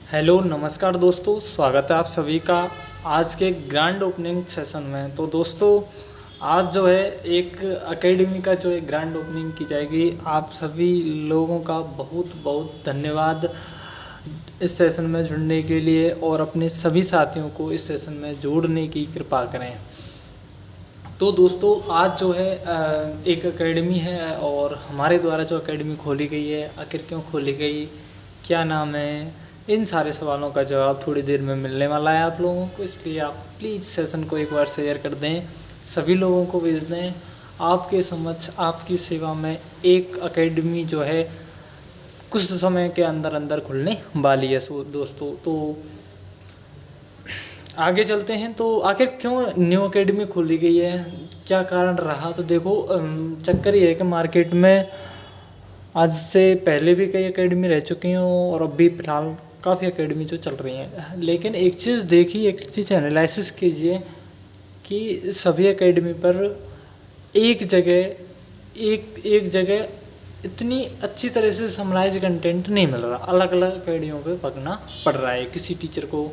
Hello नमस्कार दोस्तों, स्वागत है आप सभी का आज के ग्रैंड ओपनिंग सेशन में। तो दोस्तों आज जो है एक एकेडमी का जो है ग्रैंड ओपनिंग की जाएगी। आप सभी लोगों का बहुत बहुत धन्यवाद इस सेशन में जुड़ने के लिए और अपने सभी साथियों को इस सेशन में जोड़ने की कृपा करें। तो दोस्तों आज जो है एक एकेडमी है और हमारे द्वारा जो एकेडमी खोली गई है, आखिर क्यों खोली गई, क्या नाम है, इन सारे सवालों का जवाब थोड़ी देर में मिलने वाला है आप लोगों को। इसलिए आप प्लीज़ सेशन को एक बार शेयर कर दें, सभी लोगों को भेज दें। आपके समक्ष आपकी सेवा में एक एकेडमी जो है कुछ समय के अंदर अंदर खुलने वाली है। सो दोस्तों तो आगे चलते हैं। तो आखिर क्यों न्यू एकेडमी खोली गई है, क्या कारण रहा। तो देखो चक्कर ये है कि मार्केट में आज से पहले भी कई एकेडमी रह चुकी हैं और अब भी फिलहाल काफ़ी एकेडमी जो चल रही हैं। लेकिन एक चीज़ देखिए, एक चीज़ एनालिसिस कीजिए कि सभी एकेडमी पर एक जगह इतनी अच्छी तरह से समराइज कंटेंट नहीं मिल रहा। अलग अलग एकेडमियों पे पकना पड़ रहा है, किसी टीचर को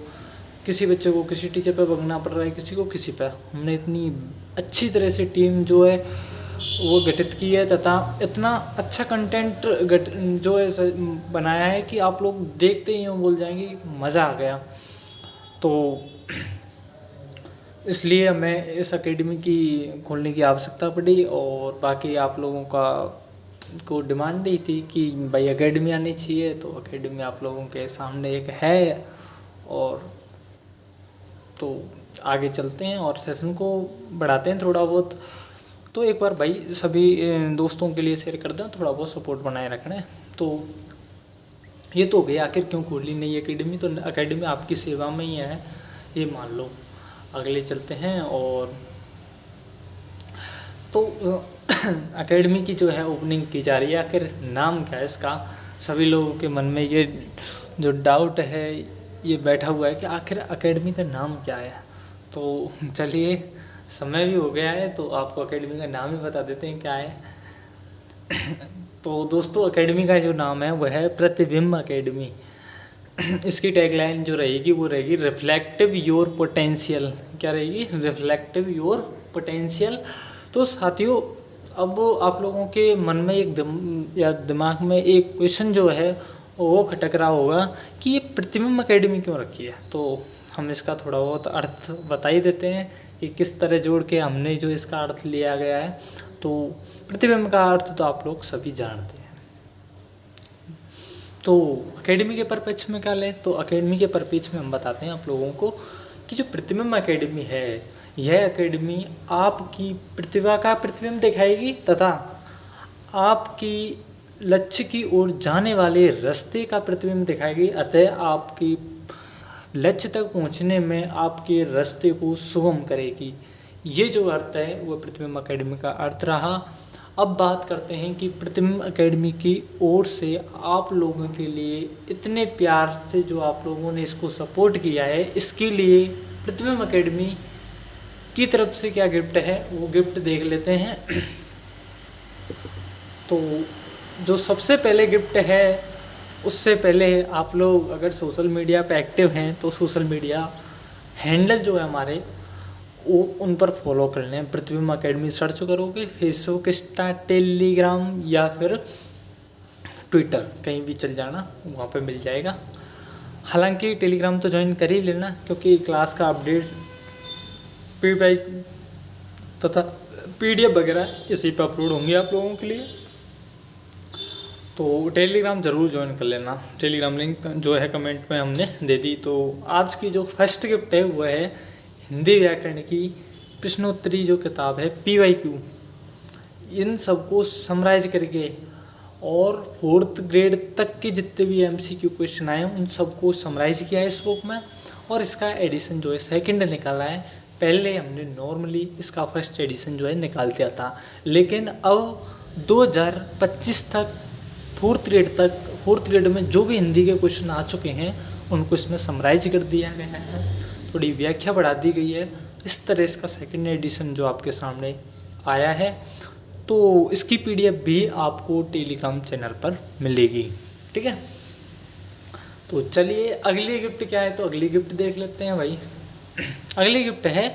किसी बच्चे को किसी टीचर पे पकड़ना पड़ रहा है, किसी को किसी पे। हमने इतनी अच्छी तरह से टीम जो है वो गठित की है तथा इतना अच्छा कंटेंट जो है बनाया है कि आप लोग देखते ही बोल जाएंगे मज़ा आ गया। तो इसलिए हमें इस एकेडमी की खोलने की आवश्यकता पड़ी और बाकी आप लोगों का को डिमांड ही थी कि भाई एकेडमी आनी चाहिए। तो एकेडमी आप लोगों के सामने एक है। और तो आगे चलते हैं और सेशन को बढ़ाते हैं थोड़ा बहुत। तो एक बार भाई सभी दोस्तों के लिए शेयर कर दें, थोड़ा बहुत सपोर्ट बनाए रखना है। तो ये तो हो गया आखिर क्यों खोली नई एकेडमी। तो एकेडमी आपकी सेवा में ही है, ये मान लो। अगले चलते हैं और तो एकेडमी की जो है ओपनिंग की जा रही है। आखिर नाम क्या है इसका, सभी लोगों के मन में ये जो डाउट है ये बैठा हुआ है कि आखिर एकेडमी का नाम क्या है। तो चलिए समय भी हो गया है तो आपको एकेडमी का नाम ही बता देते हैं क्या है। तो दोस्तों एकेडमी का जो नाम है वह है प्रतिबिंब एकेडमी। इसकी टैगलाइन जो रहेगी वो रहेगी रिफ्लेक्टिव योर पोटेंशियल। क्या रहेगी? Reflective your potential. तो साथियों अब आप लोगों के मन में या दिमाग में एक क्वेश्चन जो है वो खटक रहा होगा कि ये प्रतिबिंब एकेडमी क्यों रखी है। तो हम इसका थोड़ा बहुत अर्थ बता ही देते हैं कि किस तरह जोड़ के हमने जो इसका अर्थ लिया गया है। तो प्रतिबिंब का अर्थ तो आप लोग सभी जानते हैं। तो एकेडमी के परिप्रेक्ष्य में क्या लें, तो एकेडमी के परिप्रेक्ष्य में हम बताते हैं आप लोगों को कि जो प्रतिबिंब एकेडमी है, यह एकेडमी आपकी प्रतिभा का प्रतिबिंब दिखाएगी तथा आपकी लक्ष्य की ओर जाने वाले रास्ते का प्रतिबिंब दिखाएगी। अतः आपकी लक्ष्य तक पहुंचने में आपके रास्ते को सुगम करेगी। ये जो अर्थ है वो प्रतिबिंब एकेडमी का अर्थ रहा। अब बात करते हैं कि प्रतिबिंब एकेडमी की ओर से आप लोगों के लिए इतने प्यार से जो आप लोगों ने इसको सपोर्ट किया है, इसके लिए प्रतिबिंब एकेडमी की तरफ से क्या गिफ्ट है वो गिफ्ट देख लेते हैं। तो जो सबसे पहले गिफ्ट है, उससे पहले आप लोग अगर सोशल मीडिया पे एक्टिव हैं तो सोशल मीडिया हैंडल जो है हमारे वो उन पर फॉलो कर लें। प्रतिबिंब एकेडमी सर्च करोगे फेसबुक, इंस्टा, टेलीग्राम या फिर ट्विटर, कहीं भी चल जाना, वहाँ पे मिल जाएगा। हालांकि टेलीग्राम तो ज्वाइन कर ही लेना क्योंकि क्लास का अपडेट पीडीएफ तथा पीडीएफ वगैरह इसी पर अपलोड होंगे आप लोगों के लिए। तो टेलीग्राम ज़रूर ज्वाइन कर लेना। टेलीग्राम लिंक जो है कमेंट में हमने दे दी। तो आज की जो फर्स्ट गिफ्ट है वह है हिंदी व्याकरण की प्रश्नोत्तरी जो किताब है PYQ। इन सबको समराइज करके और 4th ग्रेड तक के जितने भी MCQ क्वेश्चन आए उन सबको समराइज किया है इस बुक में। और इसका एडिशन जो है सेकंड निकाला है। पहले हमने नॉर्मली इसका फर्स्ट एडिशन जो है निकाल दिया था, लेकिन अब 2025 तक 4th ग्रेड में जो भी हिंदी के क्वेश्चन आ चुके हैं उनको इसमें समराइज कर दिया गया है, थोड़ी व्याख्या बढ़ा दी गई है। इस तरह इसका सेकंड एडिशन जो आपके सामने आया है। तो इसकी PDF भी आपको टेलीग्राम चैनल पर मिलेगी, ठीक है। तो चलिए अगली गिफ्ट क्या है, तो अगली गिफ्ट देख लेते हैं भाई। अगली गिफ्ट है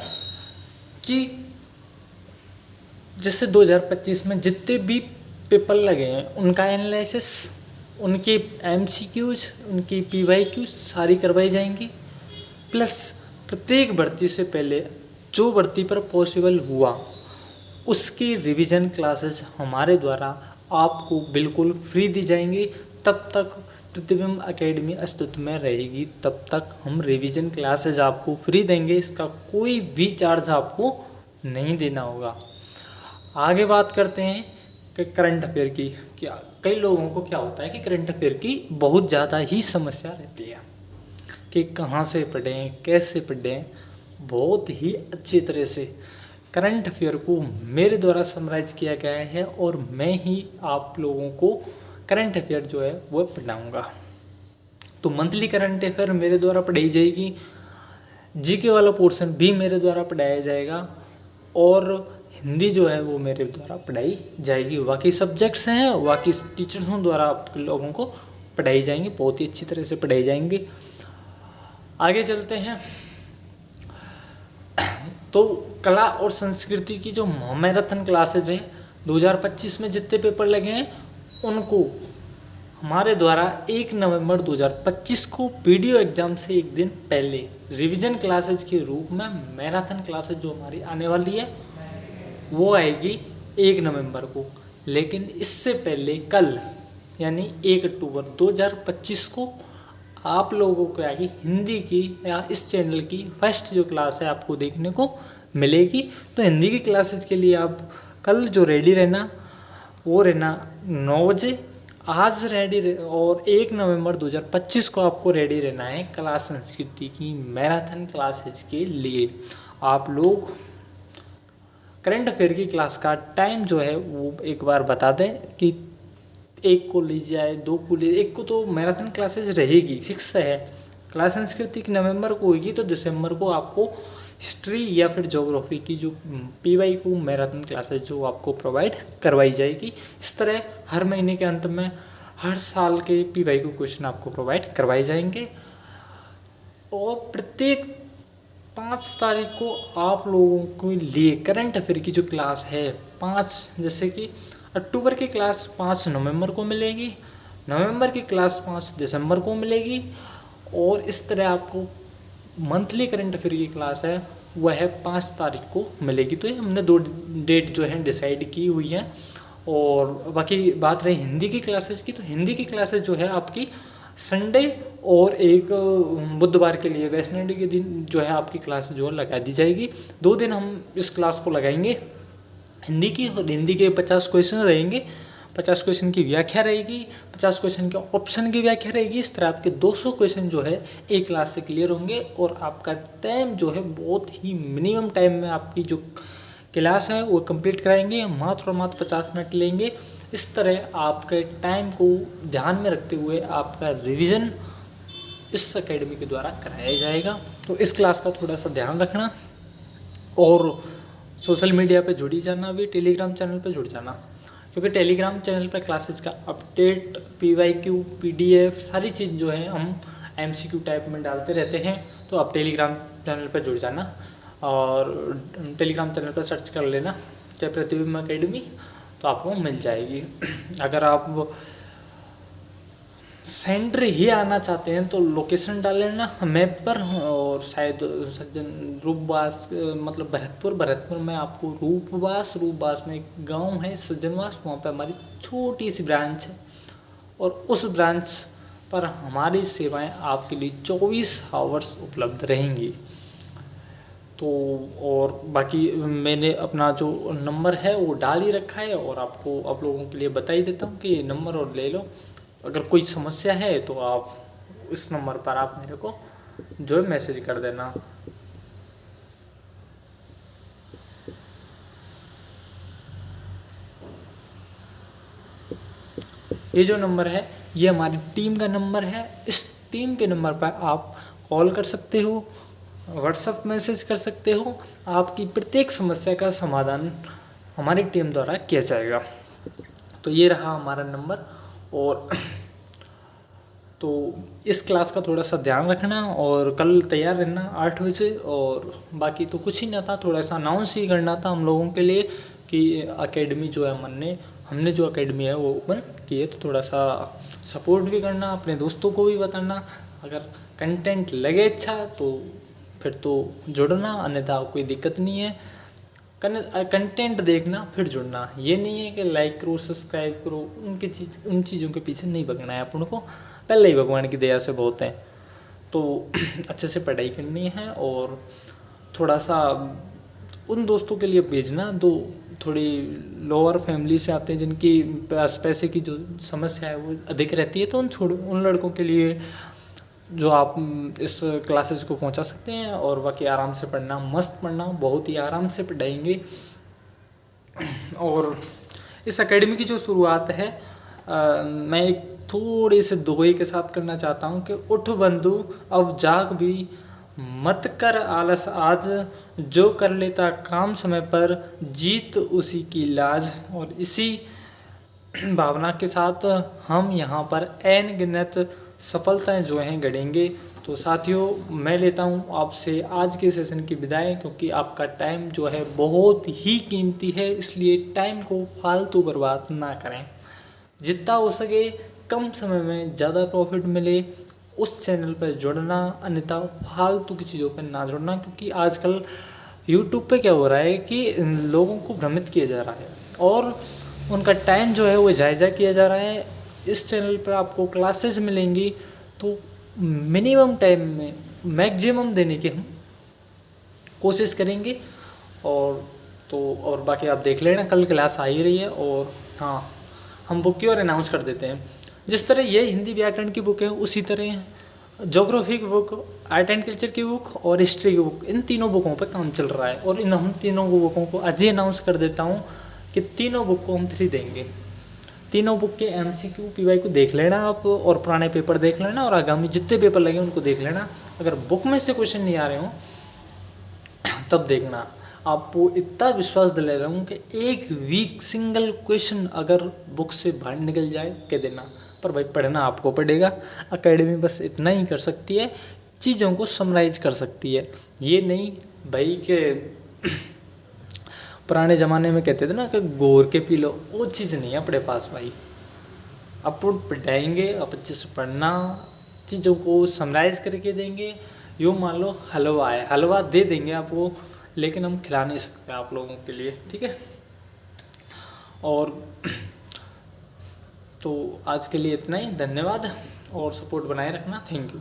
कि जैसे 2025 में जितने भी पेपर लगे हैं उनका एनालिसिस, उनके एमसीक्यूज, उनकी पीवाईक्यूज सारी करवाई जाएंगी। प्लस प्रत्येक भर्ती से पहले जो भर्ती पर पॉसिबल हुआ उसकी रिवीजन क्लासेस हमारे द्वारा आपको बिल्कुल फ्री दी जाएंगी। तब तक प्रतिबिंब एकेडमी अस्तित्व में रहेगी, तब तक हम रिवीजन क्लासेस आपको फ्री देंगे। इसका कोई भी चार्ज आपको नहीं देना होगा। आगे बात करते हैं कि करंट अफेयर की। क्या कई लोगों को क्या होता है कि करंट अफेयर की बहुत ज़्यादा ही समस्या रहती है कि कहाँ से पढ़ें, कैसे पढ़ें। बहुत ही अच्छी तरह से करंट अफेयर को मेरे द्वारा समराइज किया गया है और मैं ही आप लोगों को करंट अफेयर जो है वो पढ़ाऊँगा। तो मंथली करंट अफेयर मेरे द्वारा पढ़ाई जाएगी, जीके वाला पोर्शन भी मेरे द्वारा पढ़ाया जाएगा और हिंदी जो है वो मेरे द्वारा पढ़ाई जाएगी। बाकी सब्जेक्ट्स हैं बाकी टीचर्सों द्वारा आप लोगों को पढ़ाई जाएंगी, बहुत ही अच्छी तरह से पढ़ाई जाएंगी। आगे चलते हैं। तो कला और संस्कृति की जो मैराथन क्लासेज हैं 2025 में जितने पेपर लगे हैं उनको हमारे द्वारा 1 नवंबर 2025 को वीडियो एग्जाम से एक दिन पहले रिवीजन क्लासेज के रूप में मैराथन क्लासेज जो हमारी आने वाली है वो आएगी 1 नवंबर को। लेकिन इससे पहले कल यानी 1 अक्टूबर 2025 को आप लोगों को आगे हिंदी की या इस चैनल की फर्स्ट जो क्लास है आपको देखने को मिलेगी। तो हिंदी की क्लासेज के लिए आप कल जो रेडी रहना वो रहना 9 बजे आज रेडी और 1 नवंबर 2025 को आपको रेडी रहना है कला संस्कृति की मैराथन क्लासेज के लिए। आप लोग करंट अफेयर की क्लास का टाइम जो है वो एक बार बता दें कि 1 को लीजिए 2 को लीजिए। 1 को तो मैराथन क्लासेज रहेगी, फिक्स है। क्लास संस्कृति की नवंबर को होगी तो दिसंबर को आपको हिस्ट्री या फिर ज्योग्राफी की जो पीवाई को मैराथन क्लासेज जो आपको प्रोवाइड करवाई जाएगी। इस तरह हर महीने के अंत में हर साल के पीवाई को क्वेश्चन आपको प्रोवाइड करवाए जाएंगे और प्रत्येक 5 तारीख को आप लोगों के लिए करंट अफेयर की जो क्लास है 5 जैसे कि अक्टूबर की क्लास 5 नवंबर को मिलेगी, नवंबर की क्लास 5 दिसंबर को मिलेगी और इस तरह आपको मंथली करंट अफेयर की क्लास है वह है 5 तारीख को मिलेगी। तो ये हमने 2 डेट जो है डिसाइड की हुई है। और बाकी बात रही हिंदी की क्लासेज की, तो हिंदी की क्लासेज जो है आपकी संडे और एक बुधवार के लिए वेडनेसडे के दिन जो है आपकी क्लास जो है लगा दी जाएगी। 2 दिन हम इस क्लास को लगाएंगे हिंदी की और हिंदी के 50 क्वेश्चन रहेंगे, 50 क्वेश्चन की व्याख्या रहेगी, 50 क्वेश्चन के ऑप्शन की व्याख्या रहेगी। इस तरह आपके 200 क्वेश्चन जो है एक क्लास से क्लियर होंगे और आपका टाइम जो है बहुत ही मिनिमम टाइम में आपकी जो क्लास है वो कंप्लीट कराएंगे, मात्र और मात्र 50 मिनट लेंगे। इस तरह आपके टाइम को ध्यान में रखते हुए आपका रिवीजन इस एकेडमी के द्वारा कराया जाएगा। तो इस क्लास का थोड़ा सा ध्यान रखना और सोशल मीडिया पे जुड़ी जाना, भी टेलीग्राम चैनल पे जुड़ जाना, क्योंकि टेलीग्राम चैनल पे क्लासेस का अपडेट, पीवाईक्यू, पीडीएफ सारी चीज़ जो है हम एमसीक्यू टाइप में डालते रहते हैं। तो आप टेलीग्राम चैनल पे जुड़ जाना और टेलीग्राम चैनल पर सर्च कर लेना चाहे प्रतिबिंब एकेडमी, तो आपको मिल जाएगी। अगर आप सेंटर ही आना चाहते हैं तो लोकेशन डाल लेना मैप पर और शायद सज्जन रूपवास मतलब भरतपुर में आपको रूपवास में एक गांव है सज्जनवास, वहाँ पे हमारी छोटी सी ब्रांच है और उस ब्रांच पर हमारी सेवाएं आपके लिए 24 आवर्स उपलब्ध रहेंगी। तो और बाकी मैंने अपना जो नंबर है वो डाल ही रखा है और आपको आप लोगों के लिए बता ही देता हूँ कि ये नंबर और ले लो। अगर कोई समस्या है तो आप इस नंबर पर आप मेरे को जो है मैसेज कर देना। ये जो नंबर है ये हमारी टीम का नंबर है। इस टीम के नंबर पर आप कॉल कर सकते हो, व्हाट्सएप मैसेज कर सकते हो। आपकी प्रत्येक समस्या का समाधान हमारी टीम द्वारा किया जाएगा। तो ये रहा हमारा नंबर और तो इस क्लास का थोड़ा सा ध्यान रखना और कल तैयार रहना 8 बजे। और बाकी तो कुछ ही ना था, थोड़ा सा अनाउंस ही करना था हम लोगों के लिए कि एकेडमी जो है हमने जो एकेडमी है वो ओपन की है। तो थोड़ा सा सपोर्ट भी करना, अपने दोस्तों को भी बताना। अगर कंटेंट लगे अच्छा तो फिर तो जुड़ना, अन्यथा कोई दिक्कत नहीं है। कंटेंट देखना फिर जुड़ना, ये नहीं है कि लाइक करो सब्सक्राइब करो, उन चीज़ों के पीछे नहीं भगना है अपन को। पहले ही भगवान की दया से बहुत हैं। तो अच्छे से पढ़ाई करनी है और थोड़ा सा उन दोस्तों के लिए भेजना जो थोड़ी लोअर फैमिली से आते हैं, जिनकी पास पैसे की जो समस्या है वो अधिक रहती है, तो उन लड़कों के लिए जो आप इस क्लासेस को पहुंचा सकते हैं। और बाकी आराम से पढ़ना, मस्त पढ़ना, बहुत ही आराम से पढ़ाएंगे। और इस एकेडमी की जो शुरुआत है मैं एक थोड़े से दोहे के साथ करना चाहता हूँ कि उठ बंधु अब जाग भी, मत कर आलस आज, जो कर लेता काम समय पर, जीत उसी की लाज। और इसी भावना के साथ हम यहाँ पर ऐन गिनत सफलताएं जो हैं गढ़ेंगे। तो साथियों, मैं लेता हूँ आपसे आज के सेशन की विदाई, क्योंकि आपका टाइम जो है बहुत ही कीमती है, इसलिए टाइम को फालतू बर्बाद ना करें। जितना हो सके कम समय में ज़्यादा प्रॉफिट मिले उस चैनल पर जुड़ना, अन्यथा फालतू की चीज़ों पर ना जुड़ना। क्योंकि आजकल यूट्यूब पे क्या हो रहा है कि लोगों को भ्रमित किया जा रहा है और उनका टाइम जो है वो जायज़ा किया जा रहा है। इस चैनल पर आपको क्लासेस मिलेंगी तो मिनिमम टाइम में मैक्सिमम देने की हम कोशिश करेंगे। और बाकी आप देख लेना, कल क्लास आ ही रही है। और हाँ, हम बुक की और अनाउंस कर देते हैं। जिस तरह ये हिंदी व्याकरण की बुक है, उसी तरह ज्योग्राफी की बुक, आर्ट एंड कल्चर की बुक और हिस्ट्री की बुक, इन तीनों बुकों पर काम चल रहा है। और हम तीनों बुकों को आज ही अनाउंस कर देता हूँ कि तीनों बुक को हम फ्री देंगे। तीनों बुक के MCQ PY को देख लेना आप, और पुराने पेपर देख लेना, और आगामी जितने पेपर लगे उनको देख लेना। अगर बुक में से क्वेश्चन नहीं आ रहे हो तब देखना। आपको इतना विश्वास दिला रहा हूँ कि एक वीक सिंगल क्वेश्चन अगर बुक से बाहर निकल जाए कह देना। पर भाई पढ़ना आपको पड़ेगा। एकेडमी बस इतना ही कर सकती है, चीज़ों को समराइज कर सकती है। ये नहीं भाई कि पुराने ज़माने में कहते थे ना कि घोर के पी लो, वो चीज़ नहीं है अपने पास भाई। अब पढ़ाएंगे, अब अच्छे से पढ़ना, चीज़ों को समराइज करके देंगे। यूँ मान लो हलवा है, हलवा दे देंगे आपको, लेकिन हम खिला नहीं सकते आप लोगों के लिए, ठीक है। और तो आज के लिए इतना ही, धन्यवाद और सपोर्ट बनाए रखना, थैंक यू।